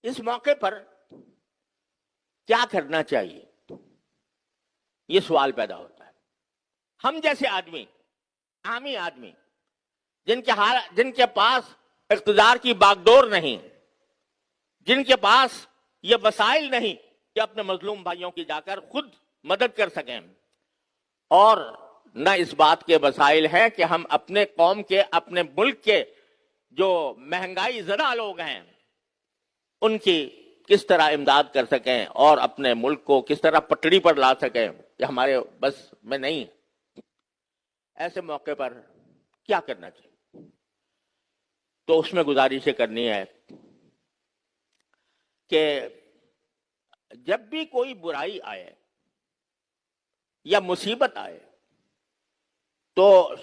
اس موقع پر کیا کرنا چاہیے، یہ سوال پیدا ہوتا ہے۔ ہم جیسے آدمی، عامی آدمی، جن کے پاس اقتدار کی باغڈور نہیں، جن کے پاس یہ وسائل نہیں کہ اپنے مظلوم بھائیوں کی جا کر خود مدد کر سکیں، اور نہ اس بات کے وسائل ہیں کہ ہم اپنے قوم کے، اپنے ملک کے جو مہنگائی زدہ لوگ ہیں ان کی کس طرح امداد کر سکیں اور اپنے ملک کو کس طرح پٹڑی پر لا سکیں، یہ ہمارے بس میں نہیں ہے۔ ایسے موقع پر کیا کرنا چاہیے؟ تو اس میں گزارشیں کرنی ہے کہ جب بھی کوئی برائی آئے یا مصیبت آئے تو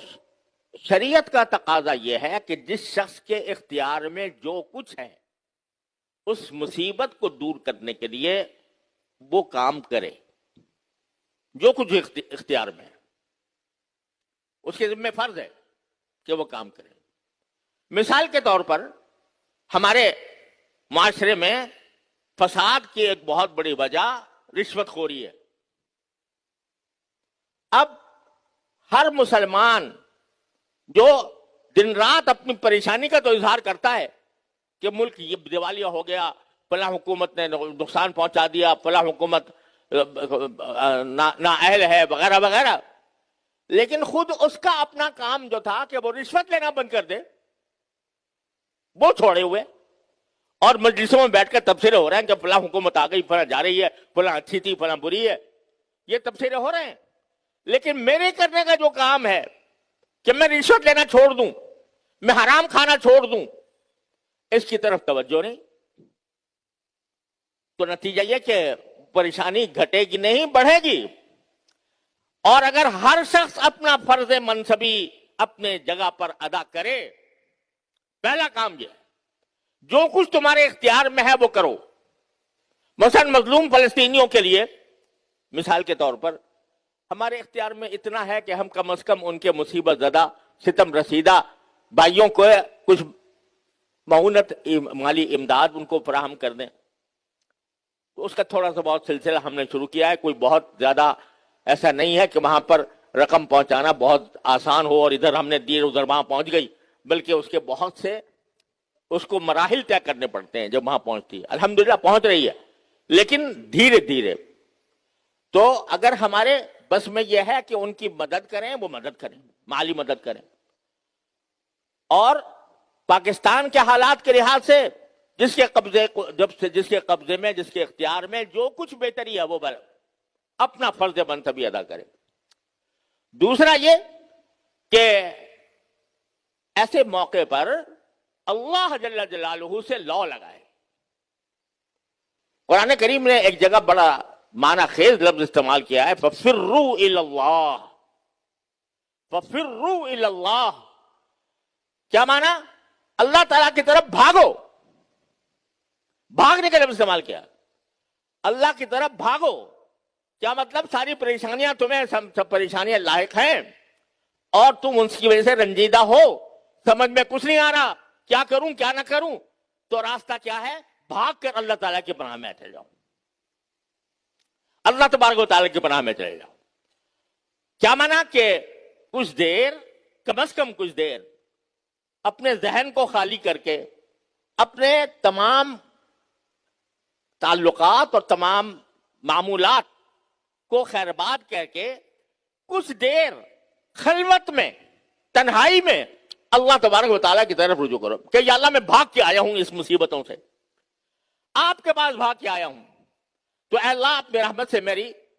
شریعت کا تقاضا یہ ہے کہ جس شخص کے اختیار میں جو کچھ ہے اس مصیبت کو دور کرنے کے لیے وہ کام کرے، جو کچھ اختیار میں ہے اس کے ذمہ فرض ہے کہ وہ کام کرے۔ مثال کے طور پر ہمارے معاشرے میں فساد کی ایک بہت بڑی وجہ رشوت خوری ہے۔ اب ہر مسلمان جو دن رات اپنی پریشانی کا تو اظہار کرتا ہے کہ ملک یہ دیوالیہ ہو گیا، فلاں حکومت نے نقصان پہنچا دیا، فلاں حکومت نااہل ہے، وغیرہ وغیرہ، لیکن خود اس کا اپنا کام جو تھا کہ وہ رشوت لینا بند کر دے وہ چھوڑے ہوئے، اور مجلسوں میں بیٹھ کر تبصرے ہو رہے ہیں کہ فلاں حکومت آ گئی، فلاں جا رہی ہے، فلاں اچھی تھی، فلاں بری ہے، یہ تبصرے ہو رہے ہیں۔ لیکن میرے کرنے کا جو کام ہے کہ میں رشوت لینا چھوڑ دوں، میں حرام کھانا چھوڑ دوں، اس کی طرف توجہ نہیں، تو نتیجہ یہ کہ پریشانی گھٹے گی نہیں، بڑھے گی۔ اور اگر ہر شخص اپنا فرض منصبی اپنے جگہ پر ادا کرے، پہلا کام یہ ہے جو کچھ تمہارے اختیار میں ہے وہ کرو۔ مثلا مظلوم فلسطینیوں کے لیے مثال کے طور پر ہمارے اختیار میں اتنا ہے کہ ہم کم از کم ان کے مصیبت زدہ، ستم رسیدہ بھائیوں کو کچھ معاونت، مالی امداد ان کو فراہم کر دیں۔ تو اس کا تھوڑا سا بہت سلسلہ ہم نے شروع کیا ہے، کوئی بہت زیادہ ایسا نہیں ہے کہ وہاں پر رقم پہنچانا بہت آسان ہو اور ادھر ہم نے دیر ادھر وہاں پہنچ گئی، بلکہ اس کے بہت سے اس کو مراحل طے کرنے پڑتے ہیں جب وہاں پہنچتی ہے۔ الحمدللہ پہنچ رہی ہے، لیکن دھیرے دھیرے۔ تو اگر ہمارے بس میں یہ ہے کہ ان کی مدد کریں، وہ مدد کریں، مالی مدد کریں، اور پاکستان کے حالات کے لحاظ سے جس کے قبضے میں، جس کے اختیار میں جو کچھ بہتری ہے وہ اپنا فرض منصبی ادا کرے۔ دوسرا یہ کہ ایسے موقع پر اللہ جل جلالہ سے لو لگائے۔ قرآن کریم نے ایک جگہ بڑا معنی خیز لفظ استعمال کیا ہے، فَفِرُّوا إِلَى اللَّهِ، فَفِرُّوا إِلَى اللَّهِ، کیا معنی؟ اللہ تعالیٰ کی طرف بھاگو، بھاگنے کا لفظ استعمال کیا، اللہ کی طرف بھاگو۔ کیا مطلب؟ ساری پریشانیاں تمہیں، سب پریشانیاں لاحق ہیں اور تم ان کی وجہ سے رنجیدہ ہو، سمجھ میں کچھ نہیں آ رہا، کیا کروں کیا نہ کروں، تو راستہ کیا ہے؟ بھاگ کر اللہ تعالیٰ کی پناہ میں چلے جاؤ، اللہ تبارک و تعالیٰ کی پناہ میں چلے جاؤ۔ کیا مانا؟ کہ کچھ دیر، کم از کم کچھ دیر اپنے ذہن کو خالی کر کے، اپنے تمام تعلقات اور تمام معمولات کو خیرباد کر کے کچھ دیر خلوت میں، تنہائی میں اللہ تبارک و تعالیٰ کی طرف رجوع کرو کہ یا اللہ میں بھاگ کے آیا ہوں اس مصیبتوں سے، آپ کے پاس بھاگ کے آیا ہوں، تو اے اللہ اپنی رحمت سے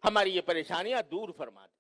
ہماری یہ پریشانیاں دور فرما دیں۔